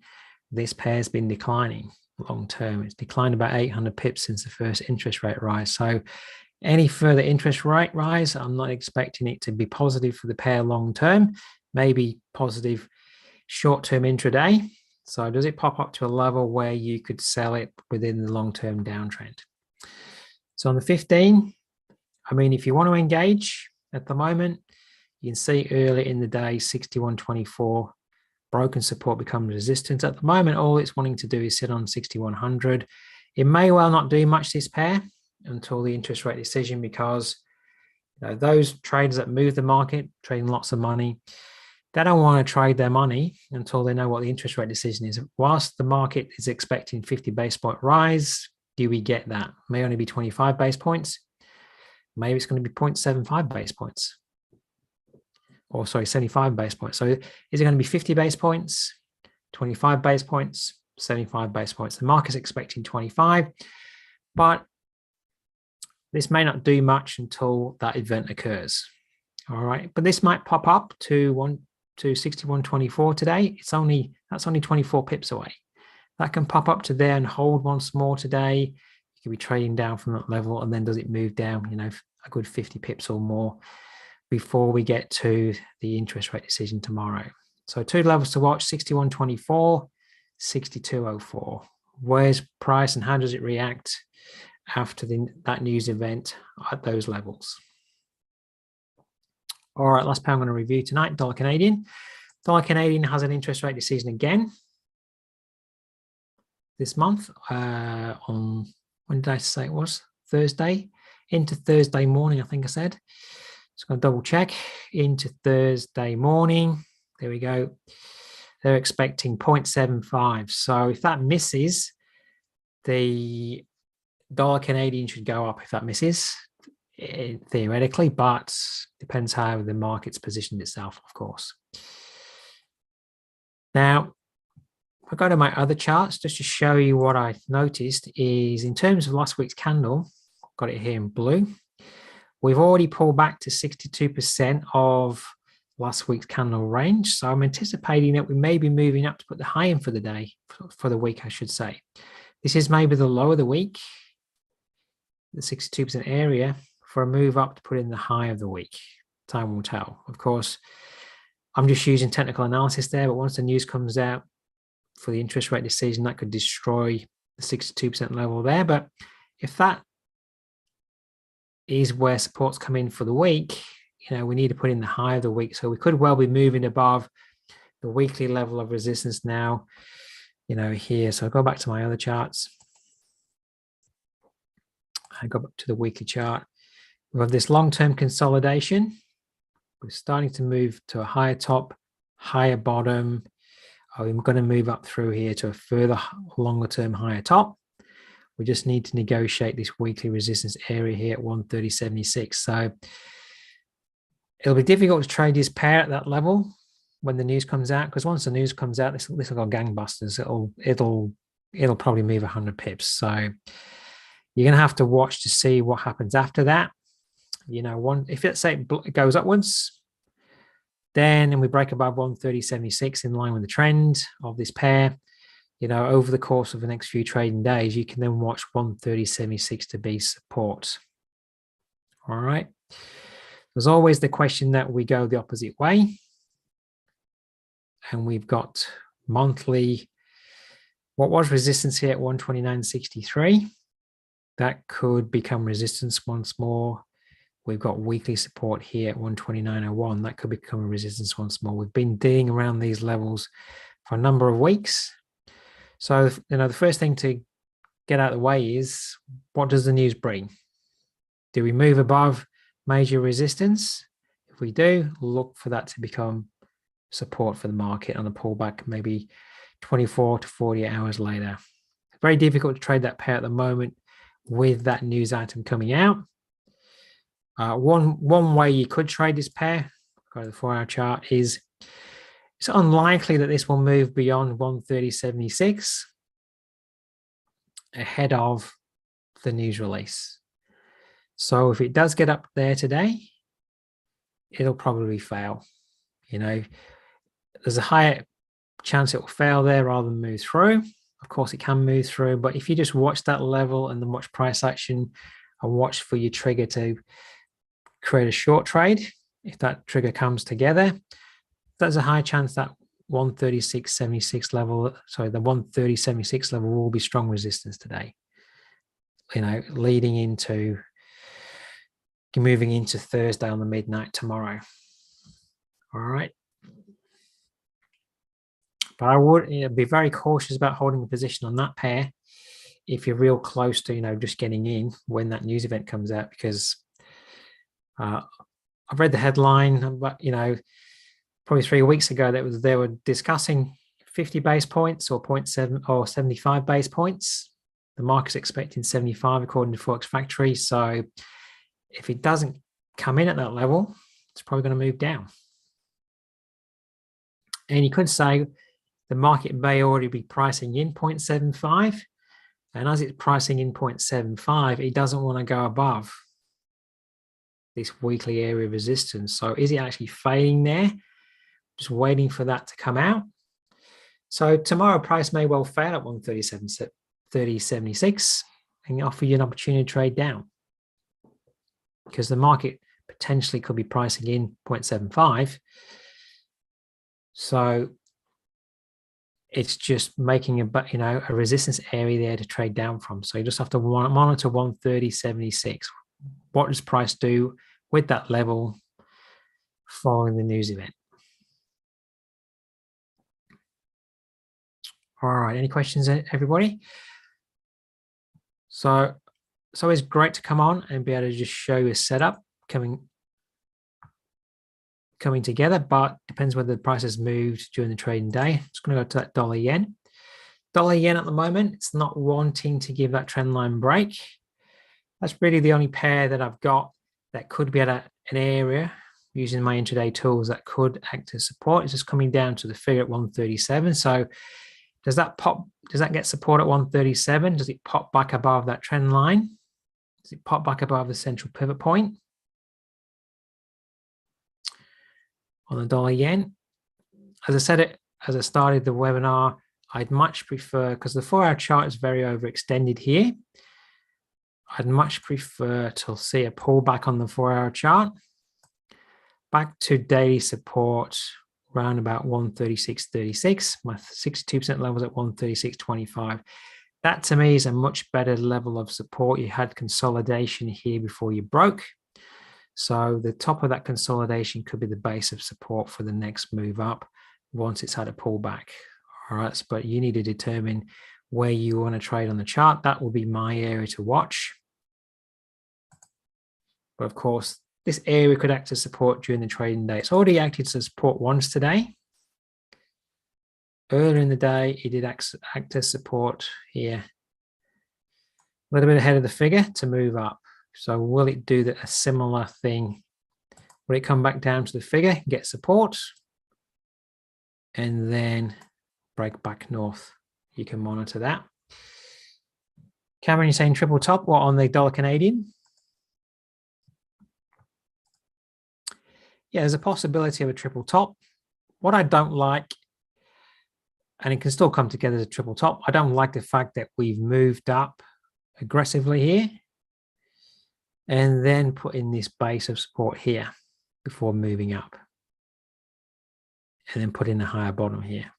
this pair has been declining long term. It's declined about 800 pips since the first interest rate rise. So any further interest rate rise, I'm not expecting it to be positive for the pair long term, maybe positive short term intraday. So does it pop up to a level where you could sell it within the long term downtrend? So on the 15, if you want to engage at the moment, you can see early in the day, 61.24, broken support becomes resistance. At the moment, all it's wanting to do is sit on 6100. It may well not do much this pair until the interest rate decision, because those traders that move the market, trading lots of money, they don't want to trade their money until they know what the interest rate decision is. Whilst the market is expecting 50 base point rise, do we get that? It may only be 25 base points. Maybe it's going to be 0.75 base points. Or sorry, 75 base points. So is it going to be 50 base points, 25 base points, 75 base points? The market's expecting 25, but this may not do much until that event occurs. All right, but this might pop up to 61.24 today. That's only 24 pips away. That can pop up to there and hold once more today. You could be trading down from that level, and then does it move down, a good 50 pips or more before we get to the interest rate decision tomorrow. So two levels to watch: 61.24, 62.04. Where's price and how does it react after that news event at those levels? All right, last pair I'm going to review tonight, dollar Canadian. Dollar Canadian has an interest rate decision again this month on, when did I say it was? Thursday, into Thursday morning, I think I said. Just going to double check into Thursday morning. There we go. They're expecting 0.75. So if that misses, the dollar Canadian should go up if that misses, theoretically, but depends how the market's positioned itself, of course. Now, if I go to my other charts, just to show you what I noticed is in terms of last week's candle, got it here in blue. We've already pulled back to 62% of last week's candle range. So I'm anticipating that we may be moving up to put the high in for the day, for the week, I should say. This is maybe the low of the week, the 62% area, for a move up to put in the high of the week. Time will tell. Of course, I'm just using technical analysis there, but once the news comes out for the interest rate decision, that could destroy the 62% level there. But if that is where supports come in for the week, we need to put in the high of the week. So we could well be moving above the weekly level of resistance now, here. So I'll go back to my other charts. I go back to the weekly chart. We have this long-term consolidation. We're starting to move to a higher top, higher bottom. I'm going to move up through here to a further longer-term higher top. We just need to negotiate this weekly resistance area here at 130.76. So it'll be difficult to trade this pair at that level when the news comes out, because once the news comes out, this will go gangbusters. It'll probably move 100 pips. So you're going to have to watch to see what happens after that. If let's say it goes upwards, Then, and we break above 130.76 in line with the trend of this pair, you know, over the course of the next few trading days, you can then watch 130.76 to be support. All right. There's always the question that we go the opposite way. And we've got monthly, what was resistance here at 129.63. That could become resistance once more. We've got weekly support here at 129.01. That could become a resistance once more. We've been digging around these levels for a number of weeks. So, you know, the first thing to get out of the way is, what does the news bring? Do we move above major resistance? If we do, look for that to become support for the market on a pullback, maybe 24 to 48 hours later. Very difficult to trade that pair at the moment with that news item coming out. One way you could trade this pair, go to the 4-hour chart, is it's unlikely that this will move beyond 130.76 ahead of the news release. So if it does get up there today, it'll probably fail. You know, there's a higher chance it will fail there rather than move through. Of course, it can move through, but if you just watch that level and then watch price action and watch for your trigger to create a short trade, if that trigger comes together, there's a high chance that 136.76 level, sorry, the 130.76 level will be strong resistance today. You know, leading into moving into Thursday on the midnight tomorrow. All right. But I would be very cautious about holding a position on that pair if you're real close to, you know, just getting in when that news event comes out, because I've read the headline, but, you know, probably 3 weeks ago that they were discussing 50 base points or 0.7 or 75 base points. The market's expecting 75 according to Forex Factory. So if it doesn't come in at that level, it's probably going to move down. And you could say the market may already be pricing in 0.75. And as it's pricing in 0.75, it doesn't want to go above this weekly area of resistance. So is it actually failing there? Just waiting for that to come out. So tomorrow price may well fail at 137.76 and offer you an opportunity to trade down, because the market potentially could be pricing in 0.75. So it's just making a resistance area there to trade down from. So you just have to monitor 130.76. What does price do with that level following the news event? All right, any questions, everybody? So it's always great to come on and be able to just show you a setup coming together, but depends whether the price has moved during the trading day. I'm just going to go to that dollar yen. Dollar yen at the moment, it's not wanting to give that trend line break. That's really the only pair that I've got that could be at an area using my intraday tools that could act as support. It's just coming down to the figure at 137. So does that pop? Does that get support at 137? Does it pop back above that trend line? Does it pop back above the central pivot point? On the dollar yen, as I said it as I started the webinar, I'd much prefer, because the 4-hour chart is very overextended here, I'd much prefer to see a pullback on the 4-hour chart back to daily support around about 136.36. My 62% levels at 136.25. That to me is a much better level of support. You had consolidation here before you broke. So the top of that consolidation could be the base of support for the next move up once it's had a pullback. All right, but you need to determine where you want to trade on the chart. That will be my area to watch. But of course, this area could act as support during the trading day. It's already acted as support once today. Earlier in the day, it did act as support here. A little bit ahead of the figure to move up. So will it do a similar thing? Will it come back down to the figure, get support, and then break back north? You can monitor that. Cameron, you're saying triple top, what, on the dollar Canadian? yeah, there's a possibility of a triple top. What I don't like, and it can still come together as a triple top, I don't like the fact that we've moved up aggressively here and then put in this base of support here before moving up, and then put in a higher bottom here.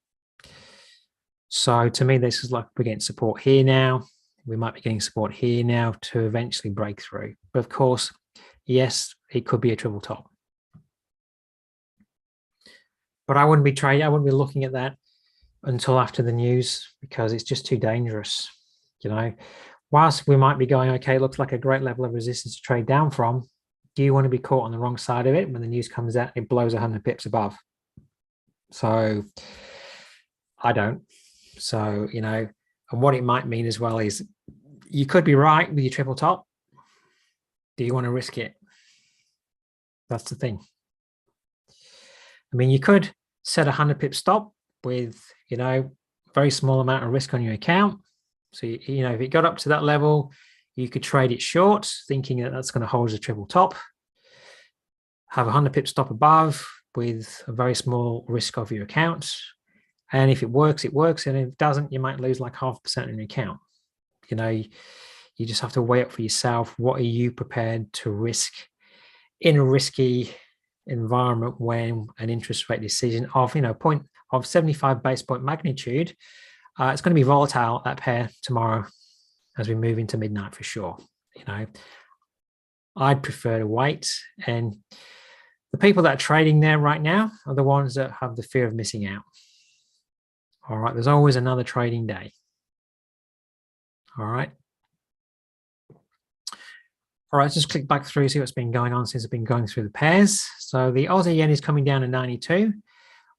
So to me, this is like we're getting support here now. We might be getting support here now to eventually break through. But of course, yes, it could be a triple top. But I wouldn't be looking at that until after the news, because it's just too dangerous. You know, whilst we might be going, okay, it looks like a great level of resistance to trade down from, do you want to be caught on the wrong side of it when the news comes out and it blows 100 pips above? So I don't. So, you know, and what it might mean as well is you could be right with your triple top. Do you want to risk it? That's the thing. I mean, you could set a 100 pip stop with, you know, very small amount of risk on your account. So, you know, if it got up to that level, you could trade it short, thinking that that's going to hold as a triple top. Have a 100 pip stop above with a very small risk of your account. And if it works, it works. And if it doesn't, you might lose like 0.5% in your account. You know, you just have to weigh up for yourself. What are you prepared to risk in a risky environment when an interest rate decision of, you know, 75 base point magnitude, it's going to be volatile, that pair, tomorrow as we move into midnight for sure. You know, I'd prefer to wait. And the people that are trading there right now are the ones that have the fear of missing out. All right, there's always another trading day. All right. All right, let's just click back through, see what's been going on since I've been going through the pairs. So the Aussie yen is coming down to 92.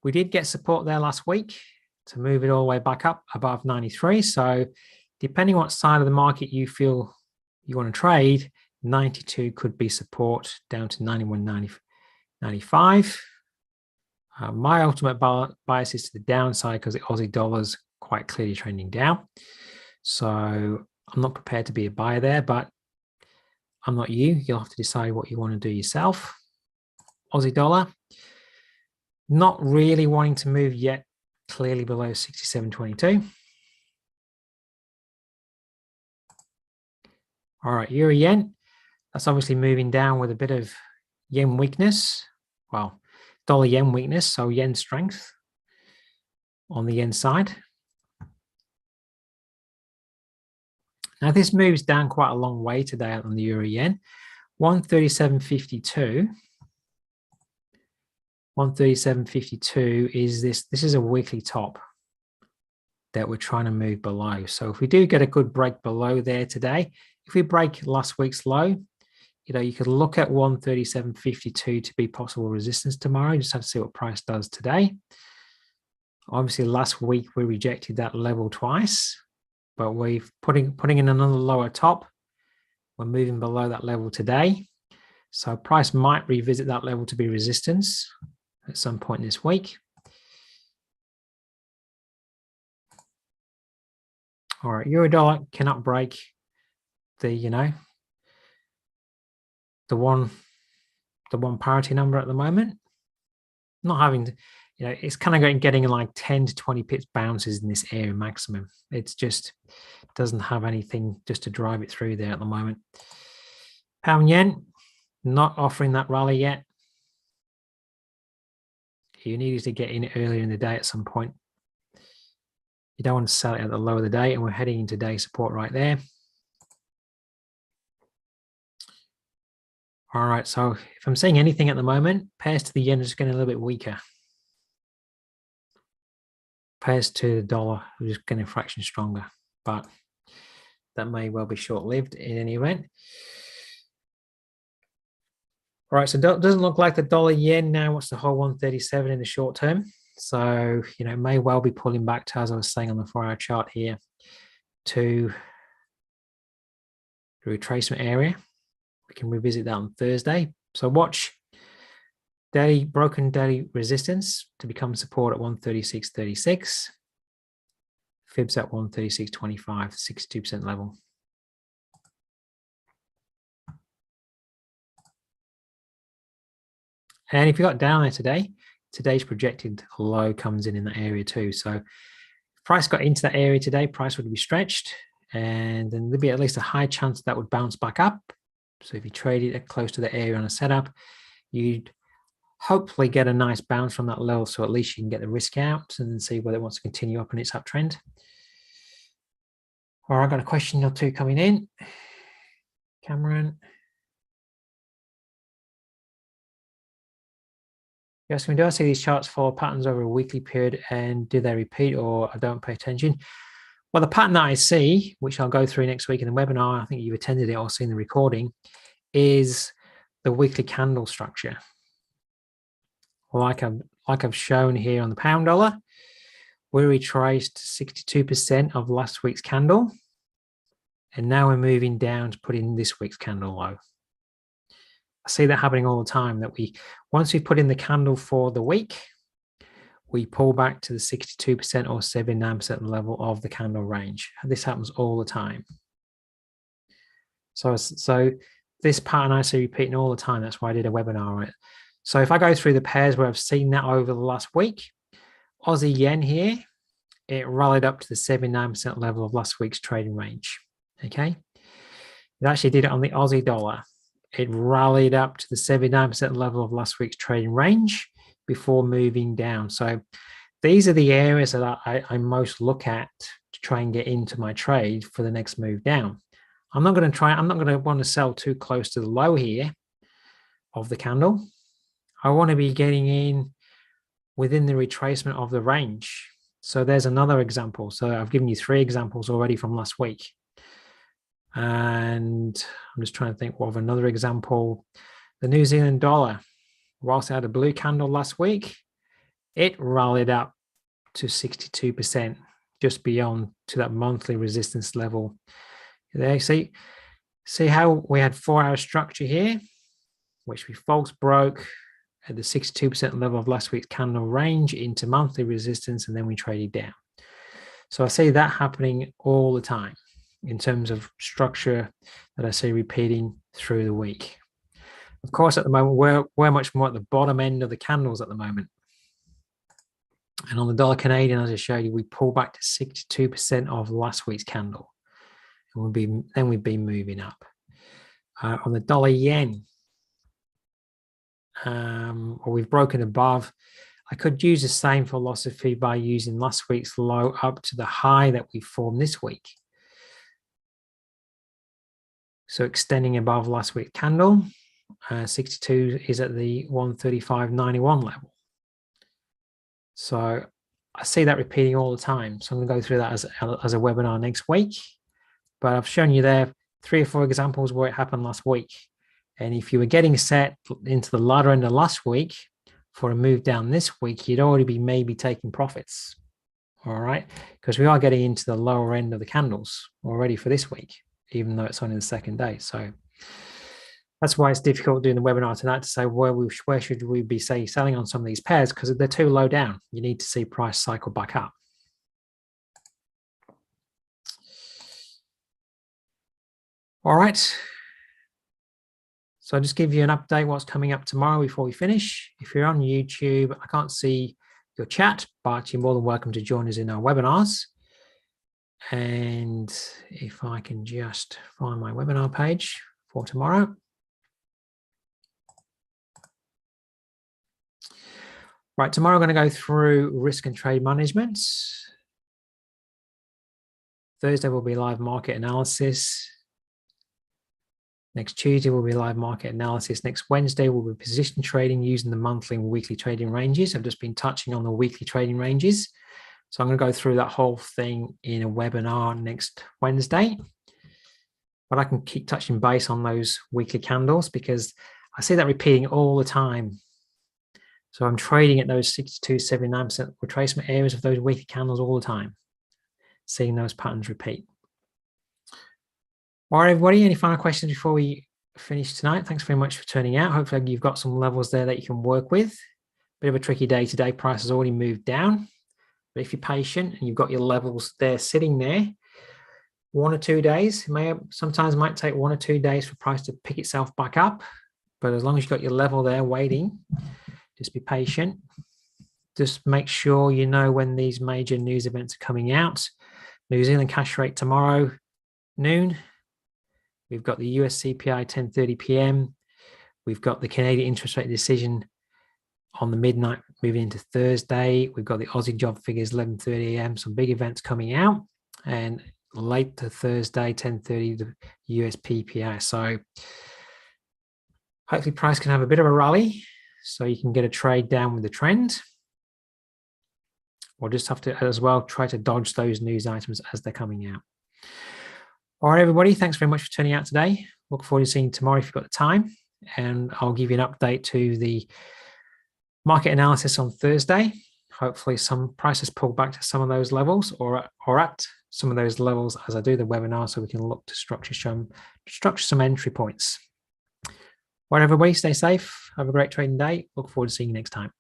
We did get support there last week to move it all the way back up above 93. So depending on what side of the market you feel you want to trade, 92 could be support down to 91.95. My ultimate bias is to the downside because the Aussie dollar's quite clearly trending down. So I'm not prepared to be a buyer there, but I'm not you. You'll have to decide what you want to do yourself. Aussie dollar, not really wanting to move yet, clearly below 67.22. All right, euro yen, that's obviously moving down with a bit of yen weakness. Well, dollar yen weakness, so yen strength on the yen side. Now this moves down quite a long way today on the euro yen. 137.52. 137.52 is this is a weekly top that we're trying to move below. So if we do get a good break below there today, if we break last week's low, you know, you could look at 137.52 to be possible resistance tomorrow. You just have to see what price does today. Obviously last week we rejected that level twice, but we've putting in another lower top. We're moving below that level today. So price might revisit that level to be resistance at some point this week. All right, euro dollar cannot break the, you know, the one parity number at the moment. Not having to, you know, it's kind of getting like 10 to 20 pips bounces in this area maximum. It's just doesn't have anything just to drive it through there at the moment. Pound yen, not offering that rally yet. You needed to get in earlier in the day at some point. You don't want to sell it at the low of the day, and we're heading into day support right there. All right, so if I'm seeing anything at the moment, pairs to the yen are just getting a little bit weaker. Pairs to the dollar are just getting a fraction stronger, but that may well be short-lived in any event. All right, so it doesn't look like the dollar yen now wants to hold 137 in the short term. So, you know, it may well be pulling back to, as I was saying on the 4-hour chart here, to the retracement area. We can revisit that on Thursday. So watch broken daily resistance to become support at 136.36. Fibs at 136.25, 62% level. And if you got down there today, today's projected low comes in that area too. So if price got into that area today, price would be stretched, and then there'd be at least a high chance that would bounce back up. So if you traded it close to the area on a setup, you'd hopefully get a nice bounce from that level. So at least you can get the risk out and then see whether it wants to continue up in its uptrend. All right, I've got a question or two coming in. Cameron. Yes, do I see these charts follow patterns over a weekly period, and do they repeat, or I don't pay attention? Well, the pattern that I see, which I'll go through next week in the webinar, I think you've attended it or seen the recording, is the weekly candle structure. Like I've shown here on the pound dollar, we retraced 62% of last week's candle, and now we're moving down to put in this week's candle low. I see that happening all the time, that once we put in the candle for the week, we pull back to the 62% or 79% level of the candle range. This happens all the time. So this pattern I see repeating all the time. That's why I did a webinar on it. So if I go through the pairs where I've seen that over the last week, Aussie yen here, it rallied up to the 79% level of last week's trading range. Okay. It actually did it on the Aussie dollar. It rallied up to the 79% level of last week's trading range before moving down. So these are the areas that I most look at to try and get into my trade for the next move down. I'm not going to want to sell too close to the low here of the candle. I want to be getting in within the retracement of the range. So there's another example. So I've given you 3 examples already from last week. And I'm just trying to think of another example. The New Zealand dollar, whilst it had a blue candle last week, it rallied up to 62%, just beyond to that monthly resistance level. There, see how we had 4-hour structure here, which we false broke at the 62% level of last week's candle range into monthly resistance, and then we traded down. So I see that happening all the time in terms of structure that I see repeating through the week. Of course, at the moment, we're much more at the bottom end of the candles at the moment. And on the dollar Canadian, as I showed you, we pull back to 62% of last week's candle. And we've been moving up. On the dollar yen, we've broken above. I could use the same philosophy by using last week's low up to the high that we formed this week. So extending above last week's candle, 62 is at the 135.91 level. So I see that repeating all the time. So I'm going to go through that as a webinar next week. But I've shown you there 3 or 4 examples where it happened last week. And if you were getting set into the latter end of last week for a move down this week, you'd already be maybe taking profits. All right, because we are getting into the lower end of the candles already for this week, even though it's only the 2nd day. So that's why it's difficult doing the webinar tonight to say where should we be selling on some of these pairs, because they're too low down. You need to see price cycle back up. All right. So I'll just give you an update what's coming up tomorrow before we finish. If you're on YouTube, I can't see your chat, but you're more than welcome to join us in our webinars. And if I can just find my webinar page for tomorrow. Right, tomorrow I'm going to go through risk and trade management. Thursday will be live market analysis. Next Tuesday will be live market analysis. Next Wednesday will be position trading using the monthly and weekly trading ranges. I've just been touching on the weekly trading ranges. So I'm going to go through that whole thing in a webinar next Wednesday. But I can keep touching base on those weekly candles because I see that repeating all the time. So I'm trading at those 62, 79% retracement areas of those weekly candles all the time, seeing those patterns repeat. All right, everybody, any final questions before we finish tonight? Thanks very much for turning out. Hopefully you've got some levels there that you can work with. Bit of a tricky day today. Price has already moved down. But if you're patient and you've got your levels there sitting there, 1 or 2 days, sometimes it might take 1 or 2 days for price to pick itself back up. but as long as you've got your level there waiting, just be patient. Just make sure you know when these major news events are coming out. New Zealand cash rate tomorrow noon. We've got the US CPI 10:30 p.m. We've got the Canadian interest rate decision on the midnight moving into Thursday. We've got the Aussie job figures 11:30 a.m. Some big events coming out, and late to Thursday 10:30 the US PPI. So hopefully price can have a bit of a rally so you can get a trade down with the trend. We'll just have to as well try to dodge those news items as they're coming out. All right, everybody, thanks very much for turning out today. Look forward to seeing you tomorrow if you've got the time, and I'll give you an update to the market analysis on Thursday. Hopefully some prices pull back to some of those levels or at some of those levels as I do the webinar, so we can look to structure some entry points. All right, everybody, stay safe. Have a great trading day. Look forward to seeing you next time.